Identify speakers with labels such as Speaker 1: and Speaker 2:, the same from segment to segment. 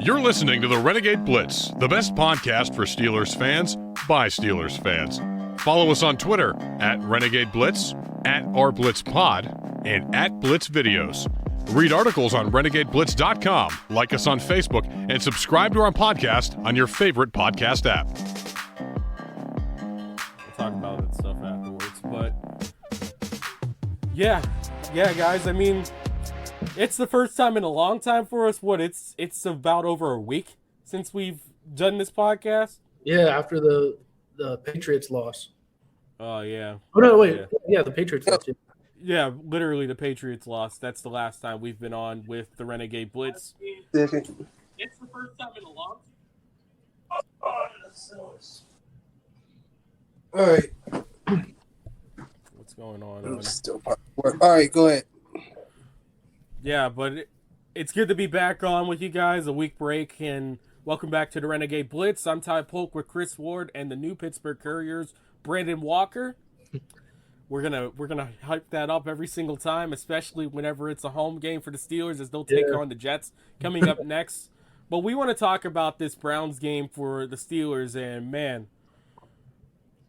Speaker 1: You're listening to the Renegade Blitz, the best podcast for Steelers fans by Steelers fans. Follow us on Twitter at Renegade Blitz, at RBlitzPod, and at Blitz Videos. Read articles on RenegadeBlitz.com, like us on Facebook, and subscribe to our podcast on your favorite podcast app.
Speaker 2: We'll talk about that stuff afterwards, but yeah, guys, I mean, it's the first time in a long time for us. It's about over a week since we've done this podcast.
Speaker 3: Yeah, after the Patriots loss.
Speaker 2: Oh, yeah.
Speaker 3: Oh, no, wait. Yeah, the Patriots lost.
Speaker 2: Yeah, literally the Patriots lost. That's the last time we've been on with the Renegade Blitz.
Speaker 3: It's
Speaker 2: the first time in a long
Speaker 4: All right.
Speaker 2: What's going on?
Speaker 4: Still part of work. All right, go ahead.
Speaker 2: Yeah, but it's good to be back on with you guys. A week break, and welcome back to the Renegade Blitz. I'm Polk with Chris Ward and the new Pittsburgh Courier's Brandon Walker. We're gonna hype that up every single time, especially whenever it's a home game for the Steelers, as they'll take on the Jets coming up next. But we want to talk about this Browns game for the Steelers, and man,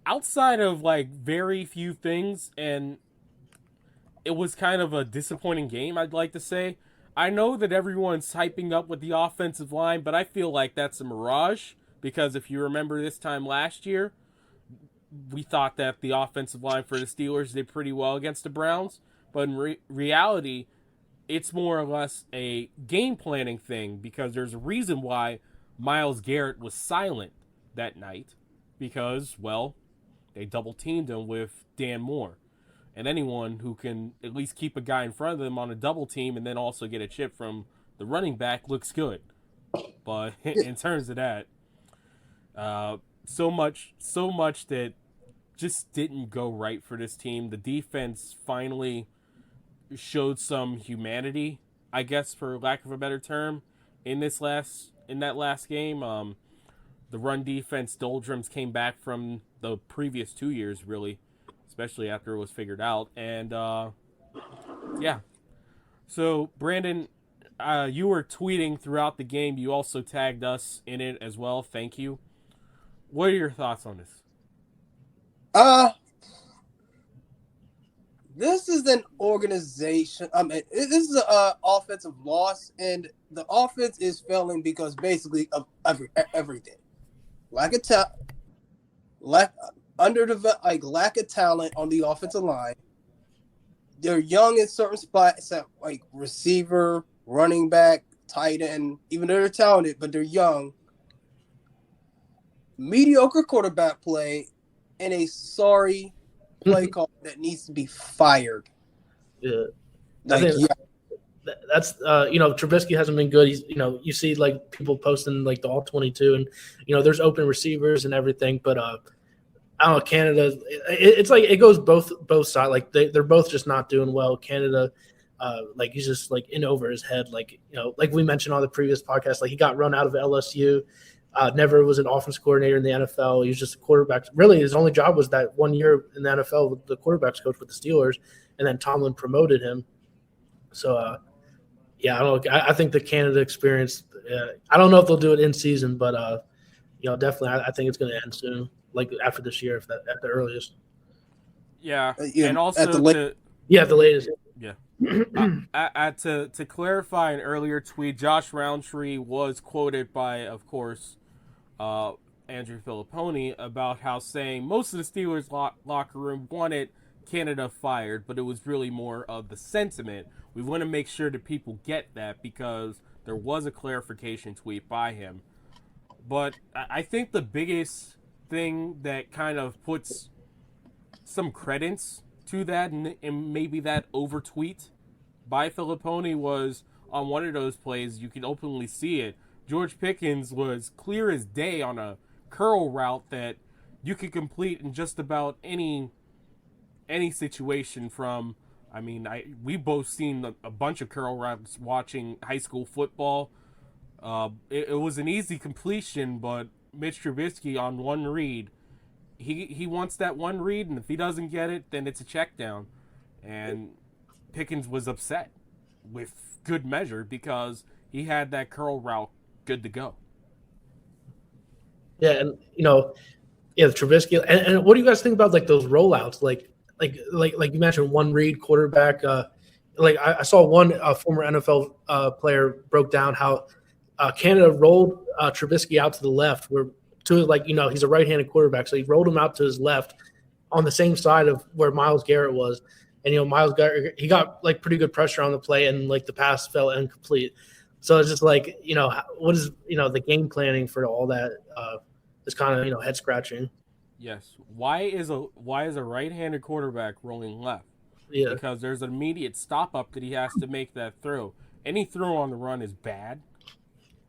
Speaker 2: outside of like very few things, and it was kind of a disappointing game, I'd like to say. I know that everyone's hyping up with the offensive line, but I feel like that's a mirage, because if you remember this time last year, we thought that the offensive line for the Steelers did pretty well against the Browns, but in reality, it's more or less a game planning thing, because there's a reason why Myles Garrett was silent that night, because, well, they double-teamed him with Dan Moore. And anyone who can at least keep a guy in front of them on a double team and then also get a chip from the running back looks good. But in terms of that, so much that just didn't go right for this team. The defense finally showed some humanity, I guess, for lack of a better term, in that last game. The run defense doldrums came back from the previous 2 years, really, especially after it was figured out. And, yeah. So, Brandon, you were tweeting throughout the game. You also tagged us in it as well. Thank you. What are your thoughts on this?
Speaker 4: This is an organization. This is an offensive loss, and the offense is failing because basically of everything. Lack of talent on the offensive line. They're young in certain spots, like receiver, running back, tight end. Even though they're talented, but they're young. Mediocre quarterback play, and a sorry play call that needs to be fired.
Speaker 3: Yeah,
Speaker 4: Like,
Speaker 3: that's Trubisky hasn't been good. He's you see like people posting like the all 22, and there's open receivers and everything, but I don't know, Canada. It's like it goes both sides. Like they're both just not doing well. Canada, like he's just like in over his head. Like like we mentioned on the previous podcast, like he got run out of LSU. Never was an offense coordinator in the NFL. He was just a quarterback. Really, his only job was that 1 year in the NFL with the quarterbacks coach with the Steelers, and then Tomlin promoted him. So, yeah, I don't know. I think the Canada experience. I don't know if they'll do it in season, but definitely, I think it's going to end soon, like after this year, at the earliest.
Speaker 2: Yeah, and also
Speaker 3: at the latest.
Speaker 2: Yeah. To clarify an earlier tweet, Josh Roundtree was quoted by, of course, Andrew Filipponi about how saying most of the Steelers locker room wanted Canada fired, but it was really more of the sentiment. We want to make sure that people get that, because there was a clarification tweet by him. But I think the biggest thing that kind of puts some credence to that, and maybe that over tweet by Filipponi, was on one of those plays. You can openly see it. George Pickens was clear as day on a curl route that you could complete in just about any situation. From, I mean, we both seen a bunch of curl routes watching high school football. It was an easy completion, but Mitch Trubisky on one read, he wants that one read, and if he doesn't get it, then it's a check down. And Pickens was upset with good measure, because he had that curl route good to go.
Speaker 3: Yeah, and Trubisky. And what do you guys think about like those rollouts? Like you mentioned, one read quarterback. I saw one former NFL player broke down how Canada rolled Trubisky out to the left, he's a right-handed quarterback, so he rolled him out to his left on the same side of where Myles Garrett was, and Myles Garrett, he got like pretty good pressure on the play, and like the pass fell incomplete. So it's just like what is the game planning for all that is kind of head scratching.
Speaker 2: Yes. Why is a right-handed quarterback rolling left?
Speaker 3: Yeah,
Speaker 2: because there's an immediate stop up that he has to make that throw. Any throw on the run is bad.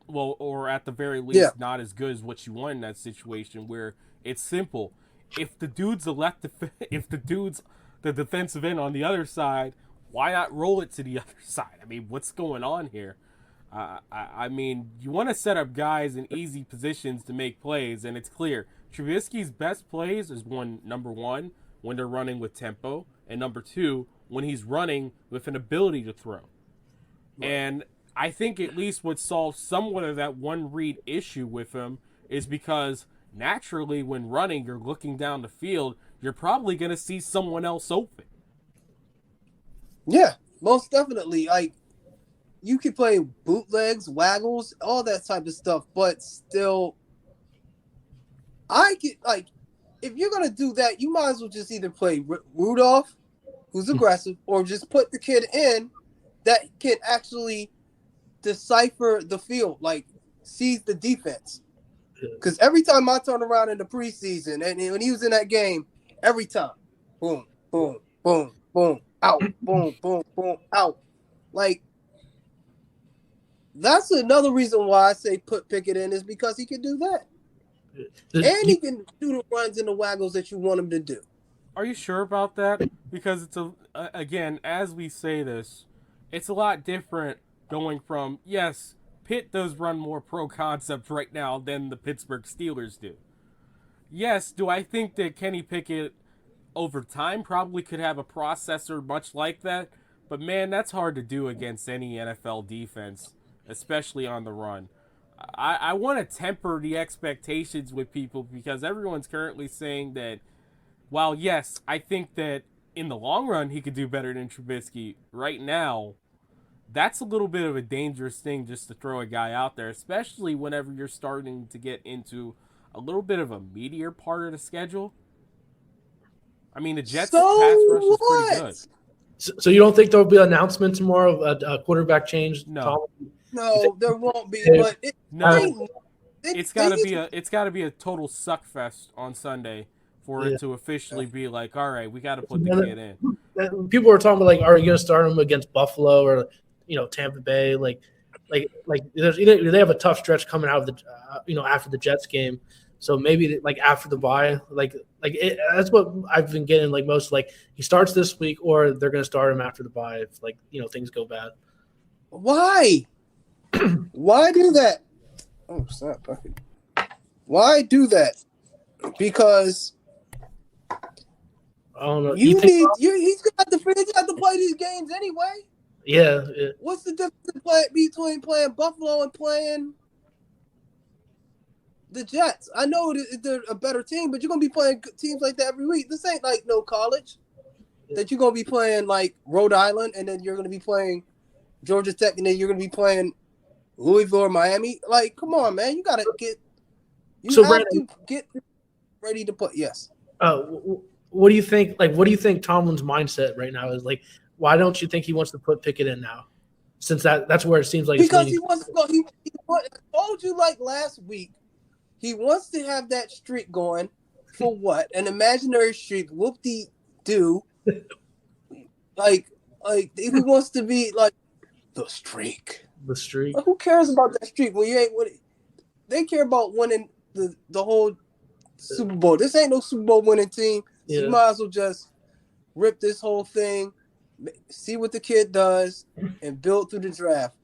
Speaker 2: Well, or at the very least, not as good as what you want in that situation where it's simple. If the dude's the defensive end on the other side, why not roll it to the other side? I mean, what's going on here? I mean, you want to set up guys in easy positions to make plays, and it's clear. Trubisky's best plays is number one, when they're running with tempo, and number two, when he's running with an ability to throw. Right. And I think at least what solves somewhat of that one read issue with him is because naturally when running, you're looking down the field, you're probably going to see someone else open.
Speaker 4: Yeah, most definitely. Like, you could play bootlegs, waggles, all that type of stuff, but still, if you're going to do that, you might as well just either play Rudolph, who's aggressive, or just put the kid in that can actually decipher the field, like sees the defense. Because every time I turn around in the preseason, and when he was in that game, every time, boom, boom, boom, boom, out, boom, boom, boom, out. Like, that's another reason why I say put Pickett in, is because he can do that. And he can do the runs and the waggles that you want him to do.
Speaker 2: Are you sure about that? Because it's again, as we say this, it's a lot different going from, yes, Pitt does run more pro concept right now than the Pittsburgh Steelers do. Yes, do I think that Kenny Pickett over time probably could have a processor much like that? But man, that's hard to do against any NFL defense, especially on the run. I want to temper the expectations with people because everyone's currently saying that, while yes, I think that in the long run he could do better than Trubisky, right now, that's a little bit of a dangerous thing just to throw a guy out there, especially whenever you're starting to get into a little bit of a meatier part of the schedule. I mean, the Jets' pass rush is pretty good.
Speaker 3: So you don't think there'll be announcements tomorrow of a quarterback change?
Speaker 2: No.
Speaker 4: No, there won't be. But
Speaker 2: it's got to be a total suck fest on Sunday for it to officially be like, all right, we got to put the kid in.
Speaker 3: People were talking about like, are you going to start him against Buffalo or Tampa Bay? Like they have a tough stretch coming out of the after the Jets game. So maybe like after the bye, that's what I've been getting. Like most, like he starts this week, or they're going to start him after the bye if things go bad.
Speaker 4: Why? Why do that? Oh, snap! Why do that? Because
Speaker 3: I don't know.
Speaker 4: He's got to play these games anyway.
Speaker 3: Yeah.
Speaker 4: What's the difference between playing Buffalo and playing the Jets? I know they're a better team, but you're gonna be playing teams like that every week. This ain't like no college that you're gonna be playing like Rhode Island, and then you're gonna be playing Georgia Tech, and then you're gonna be playing Louisville or Miami. Like, come on, man, you gotta get. You have to get ready to play. Yes.
Speaker 3: What do you think? Like, what do you think Tomlin's mindset right now is? Like, why don't you think he wants to put Pickett in now? Since that's where it seems like
Speaker 4: because he wants to go. I told you like last week. He wants to have that streak going for what? An imaginary streak. Whoop-de-doo. Like he wants to be like the streak.
Speaker 3: The streak.
Speaker 4: Like, who cares about that streak when you ain't winning? They care about winning the whole Super Bowl. This ain't no Super Bowl winning team. So you might as well just rip this whole thing, see what the kid does, and build through the draft.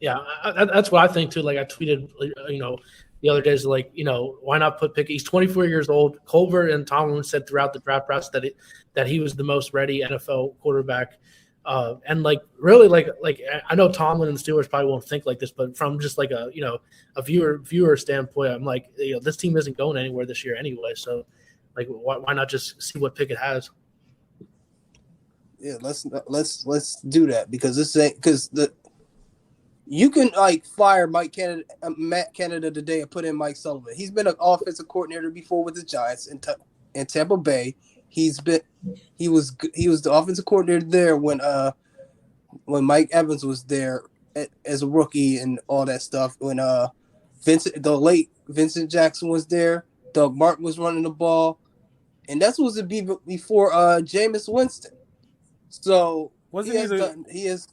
Speaker 3: Yeah, that's what I think too. Like I tweeted, the other days, like, why not put Pickett? He's 24 years old. Colbert and Tomlin said throughout the draft process that he was the most ready NFL quarterback And like really like I know Tomlin and the Steelers probably won't think like this, but from just like a a viewer standpoint, I'm like this team isn't going anywhere this year anyway. So like why not just see what Pickett has?
Speaker 4: Yeah, let's do that because you can like fire Matt Canada today and put in Mike Sullivan. He's been an offensive coordinator before with the Giants in Tampa Bay. He was the offensive coordinator there when Mike Evans was there as a rookie and all that stuff. When the late Vincent Jackson was there, Doug Martin was running the ball, and that's supposed to be before Jameis Winston. So he is.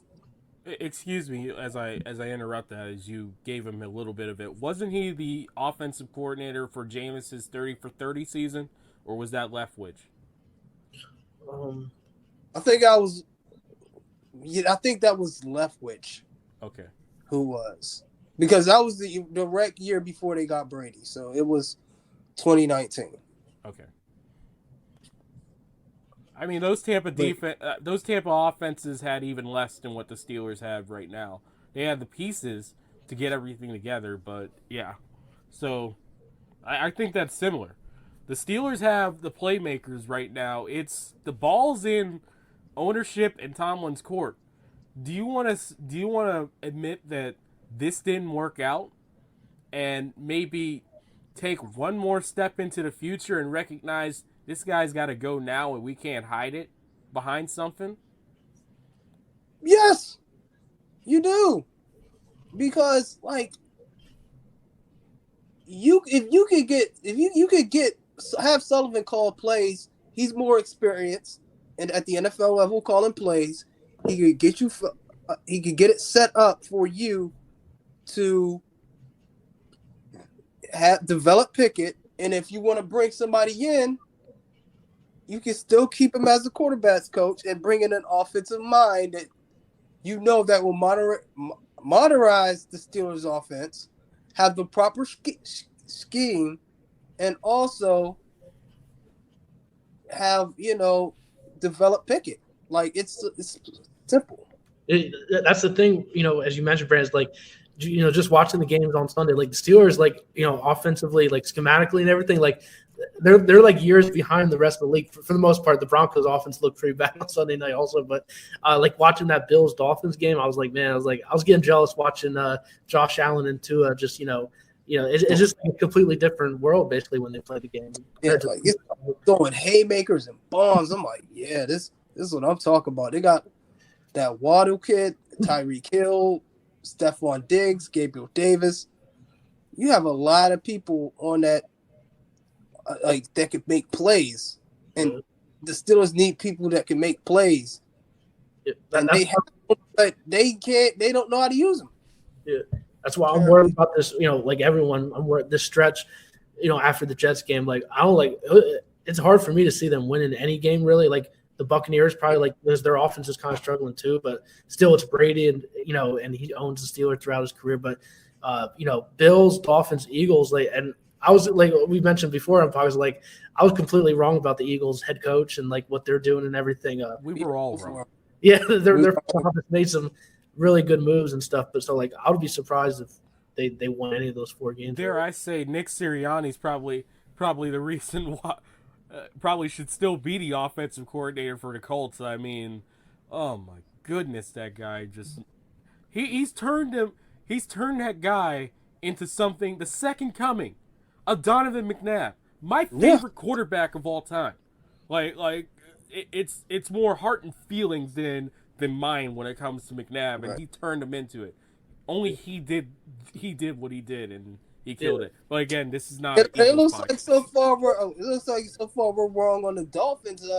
Speaker 2: Excuse me, as I interrupt that, as you gave him a little bit of it. Wasn't he the offensive coordinator for Jameis's 30 for 30 season, or was that Leftwich?
Speaker 4: I think that was Leftwich.
Speaker 2: Okay.
Speaker 4: Who was, because that was the direct year before they got Brady, so it was 2019.
Speaker 2: Okay. I mean, those Tampa offenses had even less than what the Steelers have right now. They had the pieces to get everything together, but yeah. So I think that's similar. The Steelers have the playmakers right now. It's the ball's in ownership and Tomlin's court. Do you want to admit that this didn't work out and maybe take one more step into the future and recognize this guy's got to go now and we can't hide it behind something?
Speaker 4: Yes, you do. Because like if you could have Sullivan call plays, he's more experienced and at the NFL level calling plays, he could get it set up for you to develop Pickett, and if you want to bring somebody in, you can still keep him as the quarterback's coach and bring in an offensive mind that that will modernize the Steelers' offense, have the proper scheme, and also have develop Pickett. Like it's simple.
Speaker 3: That's the thing, as you mentioned, Brandon, like just watching the games on Sunday, like the Steelers, like offensively, like schematically and everything, like they're like years behind the rest of the league. For the most part, the Broncos offense looked pretty bad on Sunday night also. But like watching that Bills Dolphins game, I was like, man, I was getting jealous watching Josh Allen and Tua just it's just a completely different world basically when they play the game.
Speaker 4: Yeah, like it's throwing haymakers and bombs. I'm like, yeah, this is what I'm talking about. They got that Waddle kid, Tyreek Hill, Stephon Diggs, Gabriel Davis. You have a lot of people on that that could make plays, and the Steelers need people that can make plays.
Speaker 3: Yeah,
Speaker 4: and they can't. They don't know how to use them.
Speaker 3: Yeah, that's why I'm worried about this. Like everyone, I'm worried this stretch. After the Jets game, like I don't like. It's hard for me to see them winning any game really. Like the Buccaneers probably like because their offense is kind of struggling too, but still it's Brady and and he owns the Steelers throughout his career. But Bills, Dolphins, Eagles, and I was like we mentioned before on podcast, like I was completely wrong about the Eagles head coach and like what they're doing and everything.
Speaker 2: We were all wrong.
Speaker 3: Yeah, they're made some really good moves and stuff, but so like I would be surprised if they won any of those 4 games.
Speaker 2: Dare I say Nick Sirianni's probably the reason why probably should still be the offensive coordinator for the Colts. I mean, oh my goodness, that guy just he's turned that guy into something, the second coming of Donovan McNabb, my favorite quarterback of all time. Like it's more heart and feelings than mine when it comes to McNabb, and he turned him into it. Only he did what he did, and he killed it. But again, this is not.
Speaker 4: It looks like so far we're wrong on the Dolphins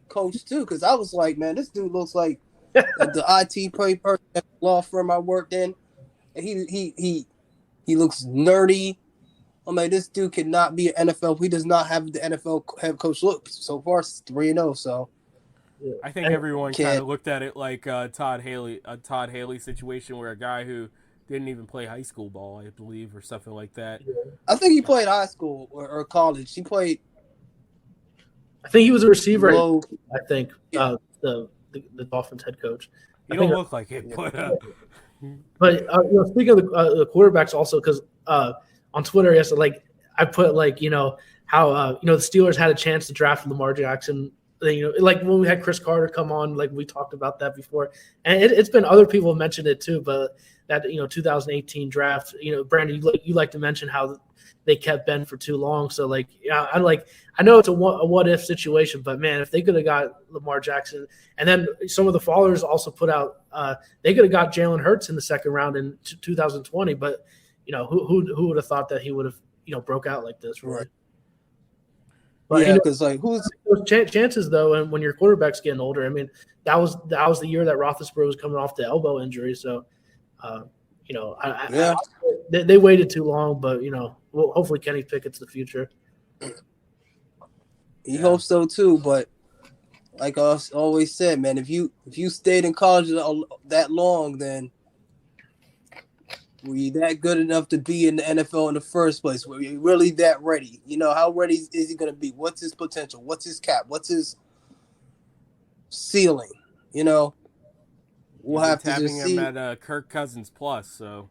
Speaker 4: coach too, because I was like, man, this dude looks like the IT person at the law firm I worked in. And he looks nerdy. I'm like, this dude cannot be an NFL. He does not have the NFL head coach look. So far, it's 3-0. So
Speaker 2: I think everyone kind of looked at it like Todd Haley situation, where a guy who didn't even play high school ball, I believe, or something like that.
Speaker 4: I think he played high school or college. He played.
Speaker 3: I think he was a receiver. I think the the Dolphins head coach.
Speaker 2: You don't look like it, but
Speaker 3: speaking of the quarterbacks, also because on Twitter yesterday, like I put like how the Steelers had a chance to draft Lamar Jackson. Like when we had Chris Carter come on, like we talked about that before, and it's been other people have mentioned it too. But that 2018 draft, Brandon, you like to mention how they kept Ben for too long. So like, yeah, I know it's a what if situation, but man, if they could have got Lamar Jackson, and then some of the followers also put out they could have got Jalen Hurts in the second round in 2020, but who would have thought that he would have broke out like this, really?
Speaker 4: Right.
Speaker 3: But,
Speaker 4: yeah, because who's
Speaker 3: chances though, and when your quarterback's getting older, I mean, that was the year that Roethlisberger was coming off the elbow injury, so they waited too long, but hopefully Kenny Pickett's the future.
Speaker 4: He hopes so too, but like I always said, man, if you stayed in college that long, then were you that good enough to be in the NFL in the first place? Were you really that ready? How ready is he going to be? What's his potential? What's his cap? What's his ceiling? We'll have to just see.
Speaker 2: Him at Kirk Cousins plus, so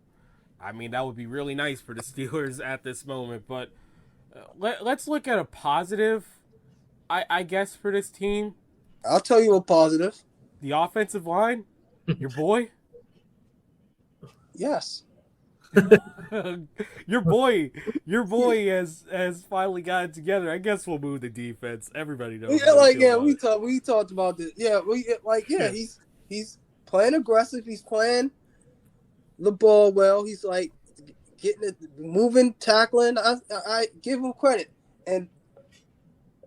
Speaker 2: I mean that would be really nice for the Steelers at this moment. But let's look at a positive, I guess, for this team.
Speaker 4: I'll tell you a positive.
Speaker 2: The offensive line, your boy.
Speaker 4: Yes.
Speaker 2: Your boy has finally gotten together. I guess we'll move the defense. Everybody knows.
Speaker 4: We talked about this. He's playing aggressive. He's playing the ball well. He's like getting it, moving, tackling. I give him credit, and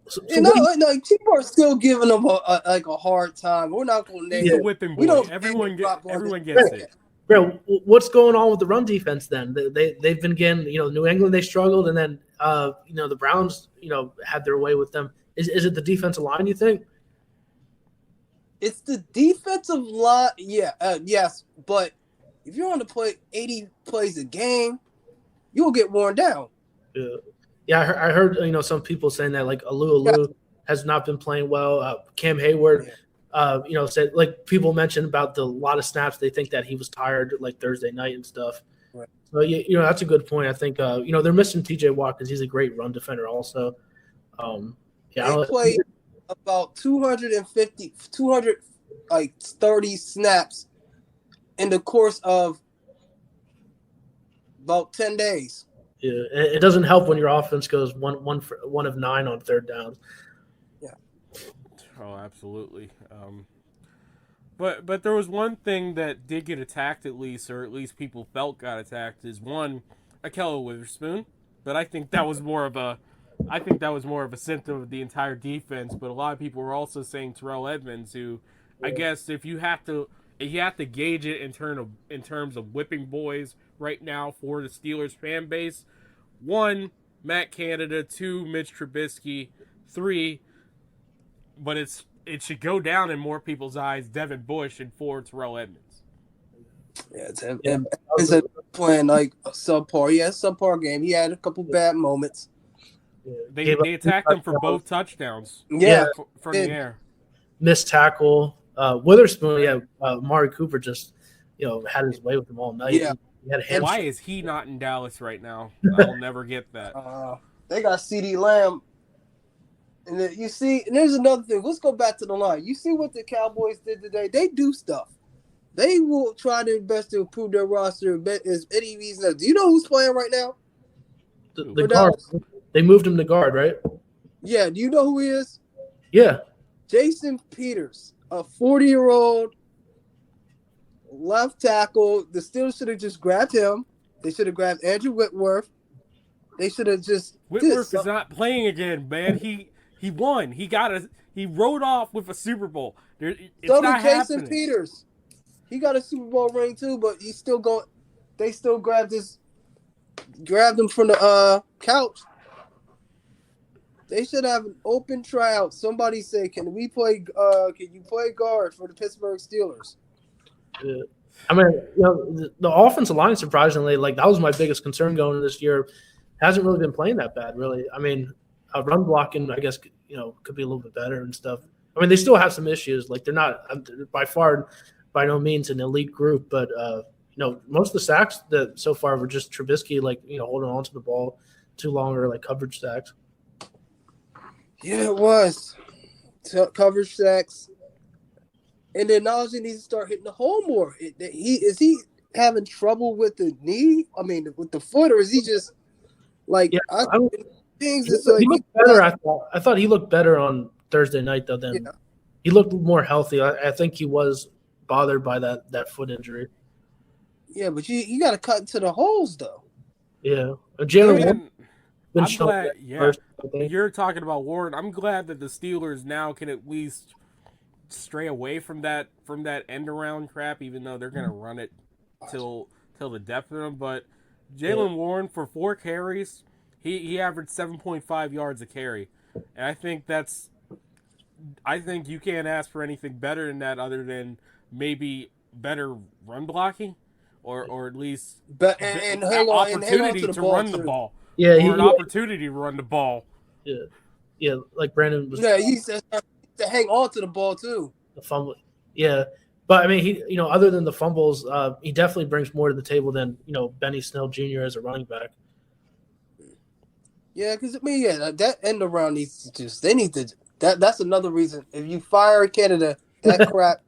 Speaker 4: people are still giving him a hard time. We're not going to name
Speaker 2: the whipping boy. Everyone gets it.
Speaker 3: Bro, what's going on with the run defense then? They've been getting, New England, they struggled, and then, the Browns, had their way with them. Is it the defensive line, you think?
Speaker 4: It's the defensive line, yes. But if you're on to play 80 plays a game, you'll get worn down.
Speaker 3: Yeah, I heard, some people saying that, like, Alu has not been playing well. Cam Hayward said, like, people mentioned about the lot of snaps. They think that he was tired like Thursday night and stuff.
Speaker 4: Right.
Speaker 3: So that's a good point. I think they're missing TJ Watt because he's a great run defender also.
Speaker 4: They played about 230 snaps in the course of about 10 days.
Speaker 3: Yeah, it doesn't help when your offense goes one of 9 on third downs.
Speaker 4: Yeah.
Speaker 2: Oh, absolutely. But there was one thing that did get attacked at least, or at least people felt got attacked, is one, Ahkello Witherspoon. But I think that was more of a symptom of the entire defense. But a lot of people were also saying Terrell Edmonds, who I guess if you have to gauge it in terms of whipping boys right now for the Steelers fan base, 1, Matt Canada, 2, Mitch Trubisky, 3, but it should go down in more people's eyes, Devin Bush, and 4, Terrell Edmonds.
Speaker 4: Yeah, it's playing like a subpar. Yeah, subpar game. He had a couple bad moments.
Speaker 2: They attacked him for both touchdowns.
Speaker 4: Yeah,
Speaker 2: from the air.
Speaker 3: Missed tackle. Witherspoon, Amari Cooper just had his way with him all night.
Speaker 4: Yeah.
Speaker 2: Why is he not in Dallas right now? I'll never get that.
Speaker 4: They got CeeDee Lamb. And you see, and there's another thing. Let's go back to the line. You see what the Cowboys did today? They do stuff. They will try their best to improve their roster as any reason. Do you know who's playing right now?
Speaker 3: The guard. They moved him to guard, right?
Speaker 4: Yeah. Do you know who he is?
Speaker 3: Yeah.
Speaker 4: Jason Peters, a 40-year-old left tackle. The Steelers should have just grabbed him. They should have grabbed Andrew Whitworth. They should have just.
Speaker 2: Whitworth is not playing again, man. He won. He rode off with a Super Bowl. It's
Speaker 4: so
Speaker 2: not
Speaker 4: did Jason
Speaker 2: happening.
Speaker 4: Peters. He got a Super Bowl ring too, but he's still going. They still grabbed him from the couch. They should have an open tryout. Somebody say, "Can you play guard for the Pittsburgh Steelers?"
Speaker 3: Yeah. I mean, the offensive line, surprisingly, like that was my biggest concern going into this year. Hasn't really been playing that bad, really. I mean, run blocking, I guess, could be a little bit better and stuff. I mean, they still have some issues. Like they're not by no means an elite group, but most of the sacks that so far were just Trubisky, like holding on to the ball too long or like coverage sacks.
Speaker 4: Yeah, it was coverage sacks, and then Najee needs to start hitting the hole more. Is he having trouble with the knee? I mean, with the foot, or is he just like things?
Speaker 3: He looked better. I thought he looked better on Thursday night though. He looked more healthy. I think he was bothered by that foot injury.
Speaker 4: Yeah, but you got to cut into the holes though.
Speaker 3: Yeah, Jalen.
Speaker 2: I'm glad. Yeah, you're talking about Warren. I'm glad that the Steelers now can at least stray away from that end around crap, even though they're gonna run it till the death of them. But Jalen Warren for 4 carries, he averaged 7.5 yards a carry, and I think you can't ask for anything better than that, other than maybe better run blocking, or at least opportunity to run the ball.
Speaker 3: Yeah,
Speaker 2: an opportunity to run the ball.
Speaker 3: Yeah, like Brandon was.
Speaker 4: Yeah, he says to hang on to the ball too.
Speaker 3: The fumble. Yeah, but I mean, he other than the fumbles, he definitely brings more to the table than Benny Snell Jr. as a running back.
Speaker 4: Yeah, because that end around needs to that's another reason. If you fire Canada, that crap.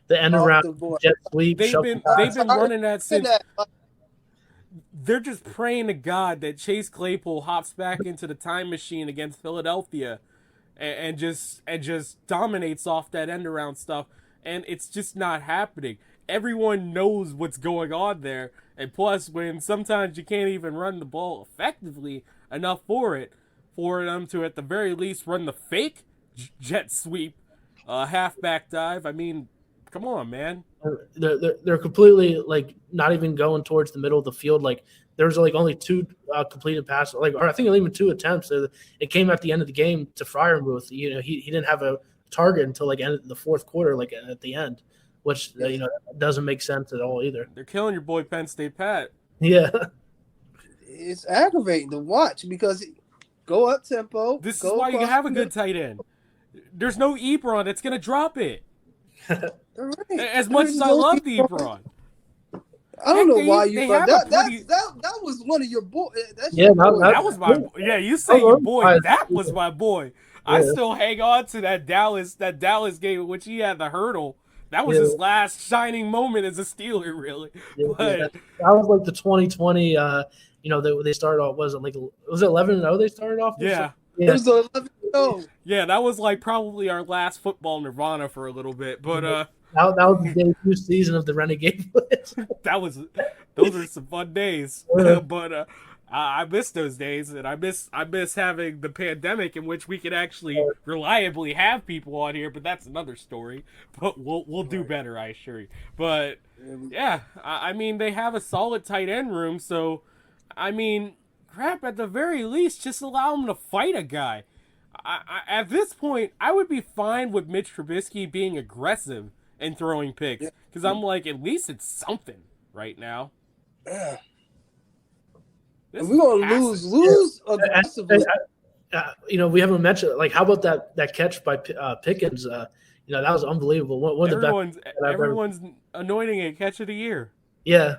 Speaker 3: The end around jet sweep.
Speaker 2: They've been running that since. They're just praying to God that Chase Claypool hops back into the time machine against Philadelphia and just dominates off that end around stuff, and it's just not happening. Everyone knows what's going on there, and plus when sometimes you can't even run the ball effectively enough for them to at the very least run the fake jet sweep halfback dive. I mean, come on, man.
Speaker 3: They're completely like not even going towards the middle of the field. Like there's like only 2 completed passes, or I think even 2 attempts. It came at the end of the game to Freiermuth. He didn't have a target until like end of the 4th quarter, like at the end, which doesn't make sense at all either.
Speaker 2: They're killing your boy Penn State Pat.
Speaker 3: Yeah,
Speaker 4: it's aggravating to watch because go up tempo.
Speaker 2: This is why you have a good tight end. There's no Ebron that's gonna drop it.
Speaker 4: Right.
Speaker 2: As much as I love the Ebron.
Speaker 4: I don't know why you love that. That was one of your boys.
Speaker 2: That was my boy. Yeah, you say your boy. That was my boy. I still hang on to that Dallas game in which he had the hurdle. That was his last shining moment as a Steeler, really.
Speaker 3: That was like the 2020. They started off. Was it 11-0? They started off.
Speaker 2: Yeah.
Speaker 4: It was 11-0.
Speaker 2: Yeah, that was like probably our last football nirvana for a little bit, but
Speaker 3: that was the debut season of the Renegade Blitz.
Speaker 2: those were some fun days. But I miss those days, and I miss having the pandemic in which we could actually reliably have people on here. But that's another story. But we'll do better, I assure you. But yeah, I mean they have a solid tight end room, so I mean, crap, at the very least, just allow him to fight a guy. At this point, I would be fine with Mitch Trubisky being aggressive and throwing picks, because I'm like, at least it's something right now.
Speaker 4: Yeah. We're gonna lose aggressively.
Speaker 3: We haven't mentioned how about that catch by Pickens? That was unbelievable. One of the best.
Speaker 2: Everyone's anointing it catch of the year.
Speaker 3: Yeah.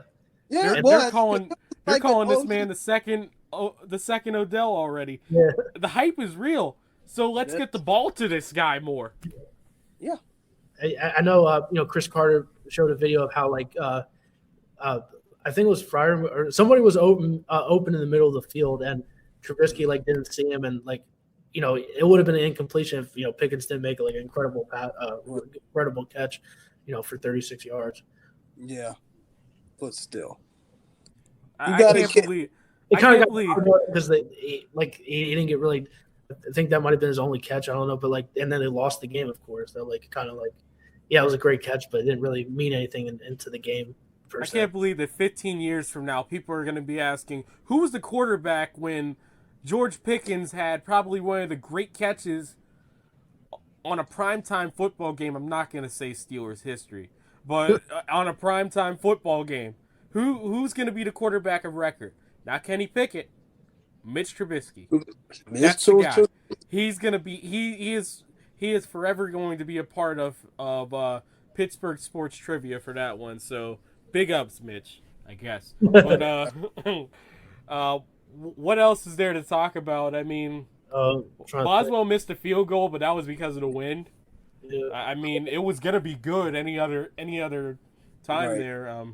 Speaker 4: Yeah,
Speaker 2: they're calling this man the second Odell already.
Speaker 3: Yeah.
Speaker 2: The hype is real. So let's get the ball to this guy more.
Speaker 4: Yeah.
Speaker 3: I know. Chris Carter showed a video of how I think it was Fryer or somebody was open in the middle of the field, and Trubisky didn't see him, and it would have been an incompletion if Pickens didn't make an incredible catch, for 36 yards.
Speaker 4: Yeah, but still,
Speaker 2: I can't believe
Speaker 3: because he didn't get really. I think that might have been his only catch. I don't know, but and then they lost the game, of course. So it was a great catch, but it didn't really mean anything into the game.
Speaker 2: I can't believe that 15 years from now, people are going to be asking, who was the quarterback when George Pickens had probably one of the great catches on a primetime football game? I'm not going to say Steelers history, but on a primetime football game. Who's going to be the quarterback of record? Not Kenny Pickett, Mitch Trubisky. That's the guy. He's going to be, he is forever going to be a part of Pittsburgh sports trivia for that one. So big ups, Mitch, I guess. But what else is there to talk about? I mean, Boswell missed a field goal, but that was because of the wind.
Speaker 3: Yeah.
Speaker 2: I mean, it was gonna be good any other time
Speaker 4: Right.
Speaker 2: there.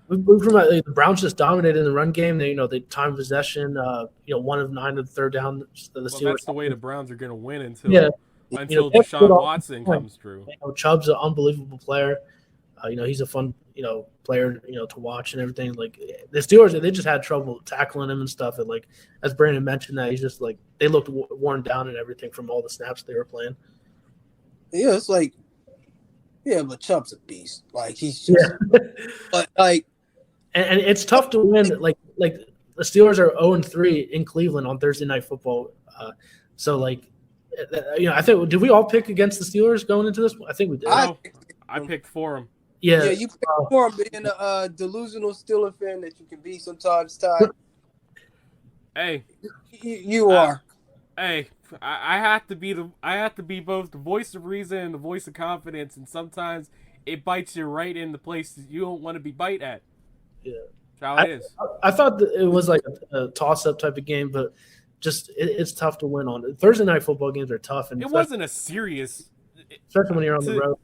Speaker 3: The Browns just dominated in the run game. They timed possession. 1 of 9 of the third down. The
Speaker 2: Well,
Speaker 3: Steelers.
Speaker 2: that's the way the Browns are gonna win until
Speaker 3: Pitt
Speaker 2: Deshaun Watson comes through.
Speaker 3: Chubb's an unbelievable player. He's a fun player to watch and everything. Like the Steelers, they just had trouble tackling him and stuff. And like as Brandon mentioned, that he's just like they looked worn down and everything from all the snaps they were playing.
Speaker 4: Yeah, it's like, yeah, but Chubb's a beast. Like he's just, but like,
Speaker 3: and it's tough to win. Like the Steelers are 0-3 in Cleveland on Thursday Night Football. So like, I think did we all pick against the Steelers going into this? I think we did.
Speaker 2: I picked for them.
Speaker 3: Yeah,
Speaker 4: you picked for him being a delusional Steeler fan that you can be sometimes. Ty,
Speaker 2: Hey,
Speaker 4: you are.
Speaker 2: Hey, I have to be both the voice of reason and the voice of confidence, and sometimes it bites you right in the places you don't want to be bite at.
Speaker 3: Yeah,
Speaker 2: that's how it is.
Speaker 3: I thought that it was like a toss-up type of game, but just it's tough to win on. Thursday night football games are tough, and
Speaker 2: it wasn't a serious,
Speaker 3: especially when you're on the road.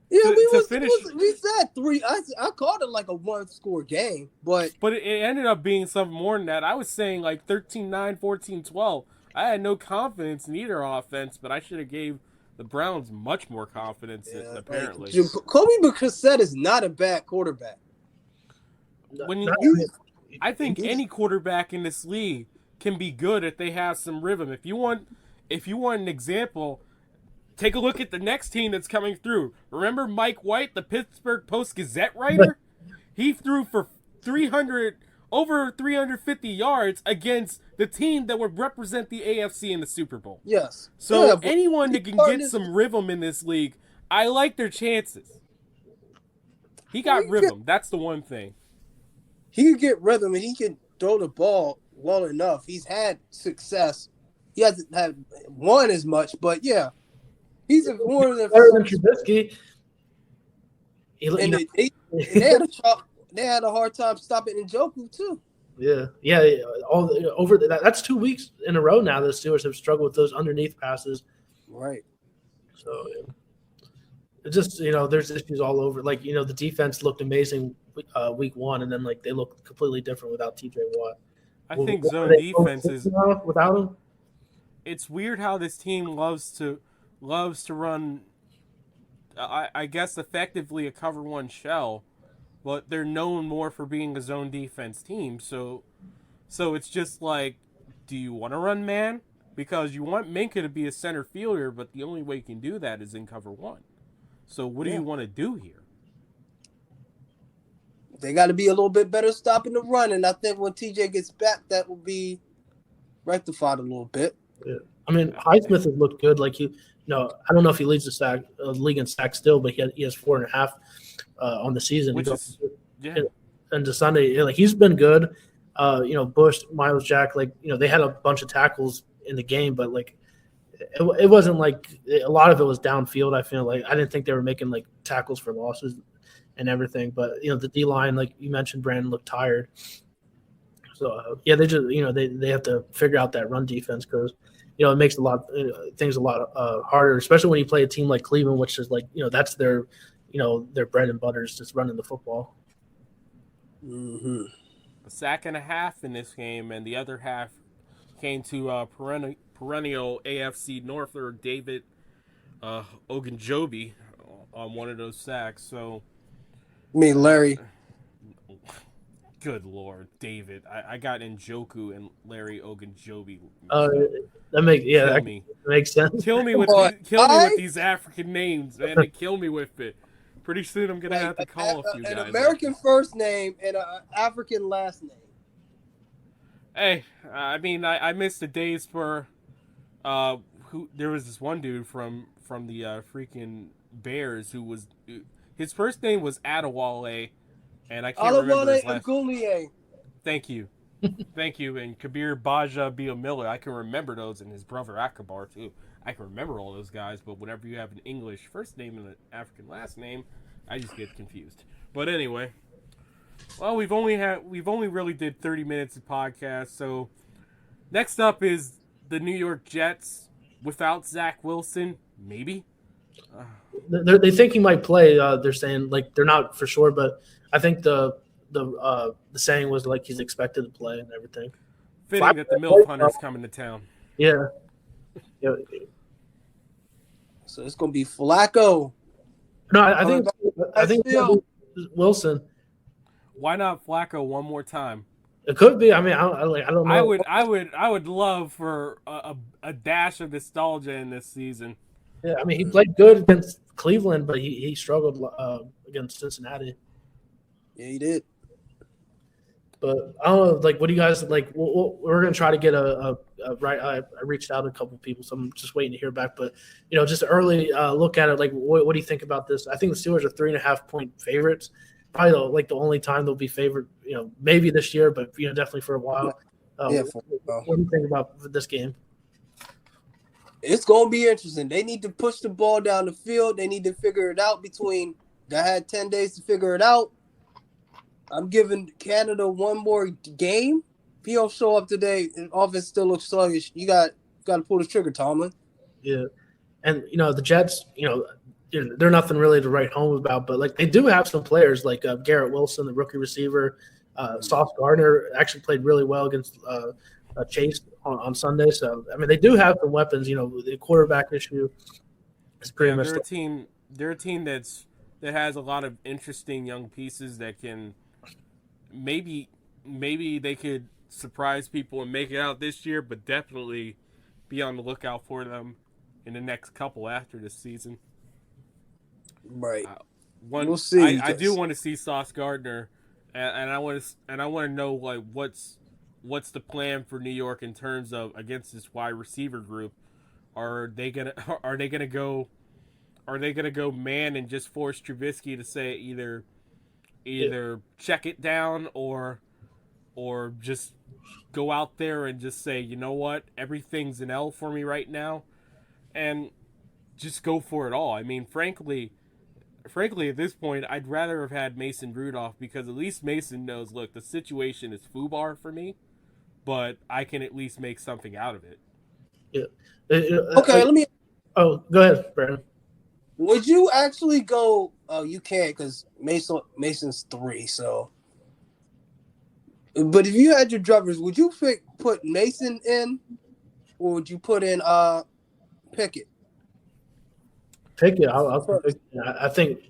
Speaker 4: Yeah,
Speaker 2: to
Speaker 4: we said 3. I called it like a 1-score game, but
Speaker 2: it ended up being something more than that. I was saying like 13-9, 14-12. I had no confidence in either offense, but I should have gave the Browns much more confidence, apparently.
Speaker 4: Like, Kobe Brissett is not a bad quarterback.
Speaker 2: I think any quarterback in this league can be good if they have some rhythm. If you want an example, take a look at the next team that's coming through. Remember Mike White, the Pittsburgh Post-Gazette writer? He threw for over 350 yards against the team that would represent the AFC in the Super Bowl.
Speaker 4: Yes.
Speaker 2: So anyone that can get some rhythm in this league, I like their chances. He got rhythm. That's the one thing.
Speaker 4: He can get rhythm and he can throw the ball well enough. He's had success. He hasn't had won as much, but yeah. He's more than
Speaker 3: Trubisky.
Speaker 4: They had a hard time stopping Njoku too.
Speaker 3: Yeah. That's 2 weeks in a row now. The Steelers have struggled with those underneath passes.
Speaker 4: Right.
Speaker 3: So it just there's issues all over. Like the defense looked amazing week 1, and then like they look completely different without TJ Watt.
Speaker 2: I think zone defense is
Speaker 3: without him.
Speaker 2: It's weird how this team loves to run. I guess effectively a cover 1 shell. But they're known more for being a zone defense team. So it's just like, do you want to run man? Because you want Minka to be a center fielder, but the only way you can do that is in cover 1. So what do you want to do here?
Speaker 4: They got to be a little bit better stopping the run, and I think when TJ gets back, that will be rectified a little bit.
Speaker 3: Yeah. I mean, Highsmith has looked good. Like I don't know if he leads the league in sacks still, but he has 4.5 on the season. And to Sunday, like he's been good. Bush, Miles Jack, like they had a bunch of tackles in the game, but like it wasn't like a lot of it was downfield. I feel like I didn't think they were making like tackles for losses and everything. But the D line, like you mentioned, Brandon looked tired. So they just they have to figure out that run defense because it makes things a lot harder, especially when you play a team like Cleveland, which is like that's their bread and butter is just running the football.
Speaker 4: Mm-hmm.
Speaker 2: A sack and a half in this game, and the other half came to perennial AFC Norther David Ogunjobi on one of those sacks. So,
Speaker 4: I mean, Larry.
Speaker 2: Good Lord, David. I got Njoku and Larry Ogunjobi.
Speaker 3: That makes sense.
Speaker 2: Kill me with these African names, man. They kill me with it. Pretty soon I'm gonna have to call a few guys.
Speaker 4: An American first name and an African last name.
Speaker 2: Hey, I mean, I missed the days for there was this one dude from the freaking Bears who was his first name was Adewale, and I can't remember his last name. Thank you. Thank you. And Kabir Baja Biomiller. I can remember those, and his brother Akabar too. I can remember all those guys, but whenever you have an English first name and an African last name, I just get confused. But anyway, well, we've only really did 30 minutes of podcast. So next up is the New York Jets without Zach Wilson, maybe.
Speaker 3: They think he might play. They're saying like they're not for sure, but I think the saying was like he's expected to play and everything.
Speaker 2: Fitting that the MILF Hunter's coming to town.
Speaker 3: Yeah.
Speaker 4: So it's gonna be Flacco.
Speaker 3: No, I think Wilson.
Speaker 2: Why not Flacco one more time?
Speaker 3: It could be. I mean, I don't know.
Speaker 2: I would love for a dash of nostalgia in this season.
Speaker 3: Yeah, I mean, he played good against Cleveland, but he struggled against Cincinnati.
Speaker 4: Yeah, he did.
Speaker 3: But I don't know. Like, what do you guys like? We're gonna try to get a right. I reached out to a couple of people, so I'm just waiting to hear back. But just an early look at it. Like, what do you think about this? I think the Steelers are 3.5-point favorites. Probably the only time they'll be favored. Maybe this year, but definitely for a while. What do you think about this game?
Speaker 4: It's gonna be interesting. They need to push the ball down the field. They need to figure it out. They had 10 days to figure it out. I'm giving Canada one more game. If he don't show up today, and offense still looks sluggish, you got to pull the trigger, Tomlin.
Speaker 3: Yeah, and the Jets, they're nothing really to write home about, but like they do have some players like Garrett Wilson, the rookie receiver. Sauce Gardner actually played really well against Chase on Sunday. So I mean, they do have some weapons. The quarterback issue is pretty much.
Speaker 2: They're a team that has a lot of interesting young pieces that can maybe they could surprise people and make it out this year, but definitely be on the lookout for them in the next couple after this season.
Speaker 4: Right.
Speaker 2: We'll see. I do want to see Sauce Gardner, and I want to know like what's the plan for New York in terms of against this wide receiver group. Are they gonna go man and just force Trubisky to say either check it down or just go out there and just say, you know what, everything's an L for me right now, and just go for it all. I mean, frankly, at this point, I'd rather have had Mason Rudolph because at least Mason knows, look, the situation is FUBAR for me, but I can at least make something out of it.
Speaker 3: Yeah.
Speaker 4: Okay, let me.
Speaker 3: Oh, go ahead, Brandon.
Speaker 4: Would you actually go? Oh, you can't because Mason's 3. So, but if you had your druthers, would you put Mason in, or would you put in Pickett?
Speaker 3: Pickett. I think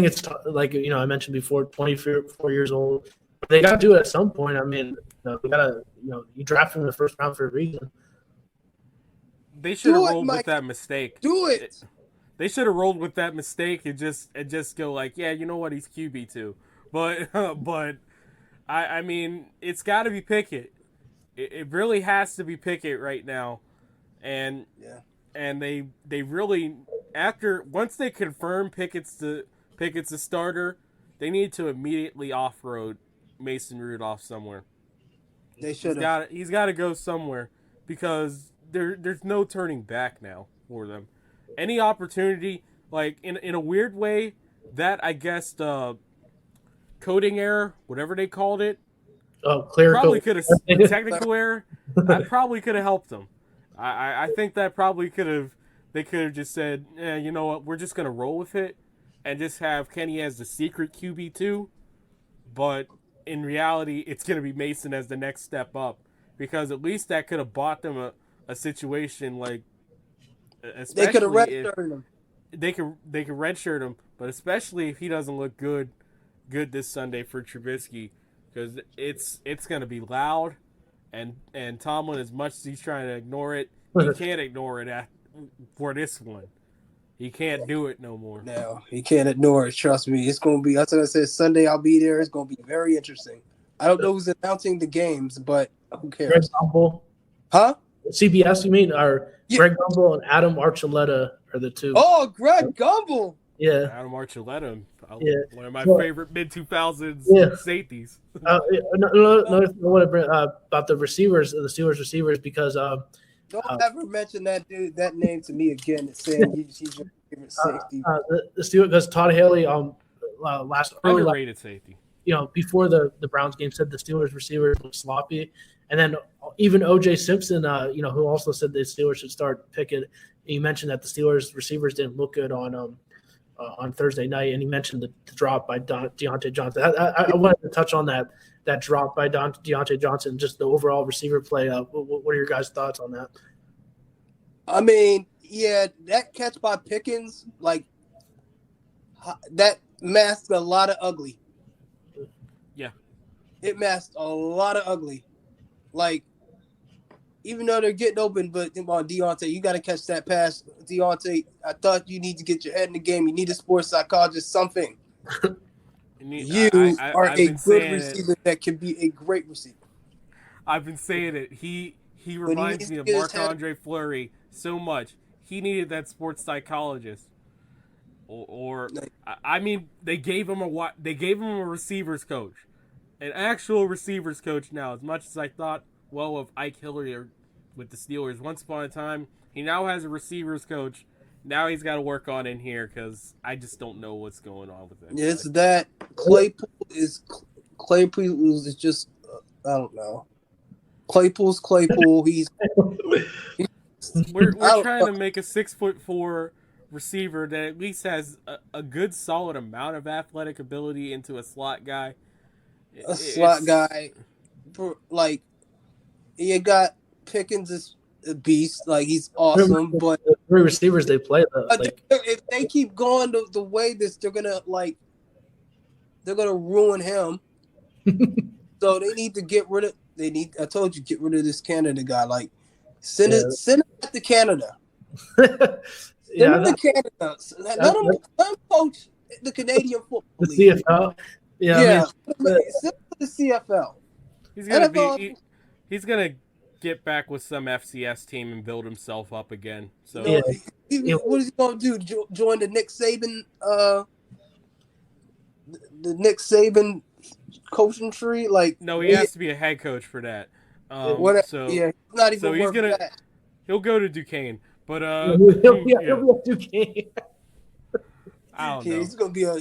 Speaker 3: it's like I mentioned before. 24 years old. They got to do it at some point. I mean, we gotta you draft him in the first round for a reason.
Speaker 2: They should have rolled with that mistake.
Speaker 4: Do it.
Speaker 2: They should have rolled with that mistake and just go like, yeah, you know what, he's QB2. But I mean, it's got to be Pickett. It really has to be Pickett right now, and they really once they confirm Pickett's the starter, they need to immediately off-road Mason Rudolph somewhere.
Speaker 4: They should have.
Speaker 2: He's got to go somewhere because there's no turning back now for them. Any opportunity, like in a weird way, that I guess coding error, whatever they called it,
Speaker 3: clear
Speaker 2: probably could have technical error. That probably could have helped them. I think that probably could have. They could have just said, you know what, we're just gonna roll with it, and just have Kenny as the secret QB2. But in reality, it's gonna be Mason as the next step up, because at least that could have bought them a situation like.
Speaker 4: They could have redshirted him.
Speaker 2: They could redshirt him, but especially if he doesn't look good this Sunday for Trubisky, because it's going to be loud, and Tomlin, as much as he's trying to ignore it, he can't ignore it for this one. He can't do it no more.
Speaker 4: No, he can't ignore it. Trust me, it's going to be. That's what I said. Sunday, I'll be there. It's going to be very interesting. I don't know who's announcing the games, but who cares?
Speaker 3: Greg Gumbel.
Speaker 4: Huh?
Speaker 3: CBS, you mean? Greg Gumbel and Adam Archuleta are the two.
Speaker 4: Oh, Greg Gumbel.
Speaker 3: Yeah.
Speaker 2: Adam Archuleta.
Speaker 3: Yeah.
Speaker 2: One of my favorite mid-2000s safeties.
Speaker 3: No, about the receivers, the Steelers receivers, because
Speaker 4: Don't ever mention that name to me again. It's saying he's your favorite safety.
Speaker 3: The Steelers, because Todd Haley
Speaker 2: Underrated safety.
Speaker 3: Before the Browns game said the Steelers receivers look sloppy, and then even O.J. Simpson, who also said the Steelers should start Pickett. He mentioned that the Steelers receivers didn't look good on Thursday night, and he mentioned the drop by Deontay Johnson. I wanted to touch on that drop by Deontay Johnson, just the overall receiver play. What are your guys' thoughts on that?
Speaker 4: I mean, yeah, that catch by Pickens, like that masked a lot of ugly.
Speaker 2: Yeah,
Speaker 4: it masked a lot of ugly. Like, even though they're getting open, but on Deontay, you got to catch that pass. Deontay, I thought you need to get your head in the game. You need a sports psychologist, something. You are a good receiver that can be a great receiver.
Speaker 2: I've been saying it. He reminds me of Marc-Andre Fleury so much. He needed that sports psychologist. I mean, they gave him a receivers coach, an actual receivers coach now. As much as I thought well of Ike Hilliard with the Steelers once upon a time, he now has a receivers coach. Now he's got to work on in here because I just don't know what's going on with it.
Speaker 4: Yeah, it's that Claypool is just I don't know. Claypool's Claypool.
Speaker 2: We're trying to make a 6'4" receiver that at least has a good solid amount of athletic ability into a slot guy.
Speaker 4: Slot guy, like you got Pickens is a beast, like he's awesome. But
Speaker 3: the three receivers they play,
Speaker 4: if they keep going the way this, they're gonna ruin him. So they need to get rid of. I told you, get rid of this Canada guy. Like send it to Canada. Send him to Canada. Let him coach the Canadian football league.
Speaker 3: The CFL. Yeah.
Speaker 4: Send him to the CFL.
Speaker 2: He's gonna get back with some FCS team and build himself up again. So
Speaker 4: what is he gonna do? Join the Nick Saban the Nick Saban coaching tree? Like,
Speaker 2: no, he has to be a head coach for that.
Speaker 4: He's not even worth that.
Speaker 2: He'll go to Duquesne, but
Speaker 3: he'll be at Duquesne.
Speaker 2: I don't know.
Speaker 4: He's gonna be a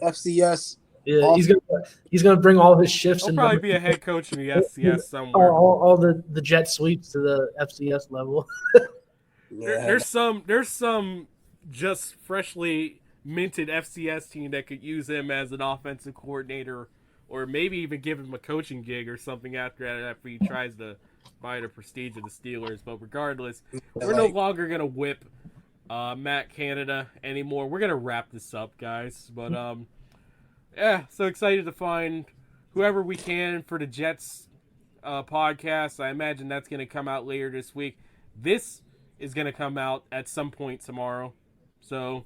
Speaker 4: FCS.
Speaker 3: Yeah, he's gonna bring all his shifts.
Speaker 2: He'll probably be a head coach in the FCS somewhere.
Speaker 3: All the jet sweeps to the FCS level.
Speaker 2: There's some just freshly minted FCS team that could use him as an offensive coordinator, or maybe even give him a coaching gig or something after he tries to buy the prestige of the Steelers. But regardless, we're no longer gonna whip Matt Canada anymore. We're gonna wrap this up, guys. But so excited to find whoever we can for the Jets podcast. I imagine that's gonna come out later this week. This is gonna come out at some point tomorrow, so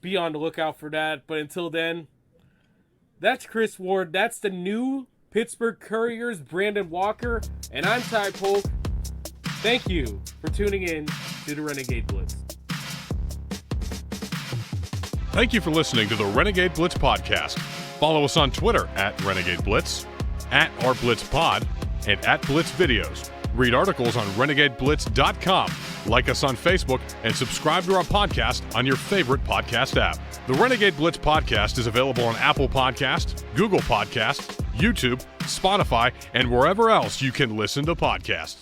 Speaker 2: be on the lookout for that. But until then, that's Chris Ward. That's the new Pittsburgh Courier's Brandon Walker, and I'm Ty Polk. Thank you for tuning in to the Renegade Blitz.
Speaker 1: Thank you for listening to the Renegade Blitz podcast. Follow us on Twitter at Renegade Blitz, at @RBlitzPod, and at Blitz Videos. Read articles on renegadeblitz.com. Like us on Facebook and subscribe to our podcast on your favorite podcast app. The Renegade Blitz podcast is available on Apple Podcasts, Google Podcasts, YouTube, Spotify, and wherever else you can listen to podcasts.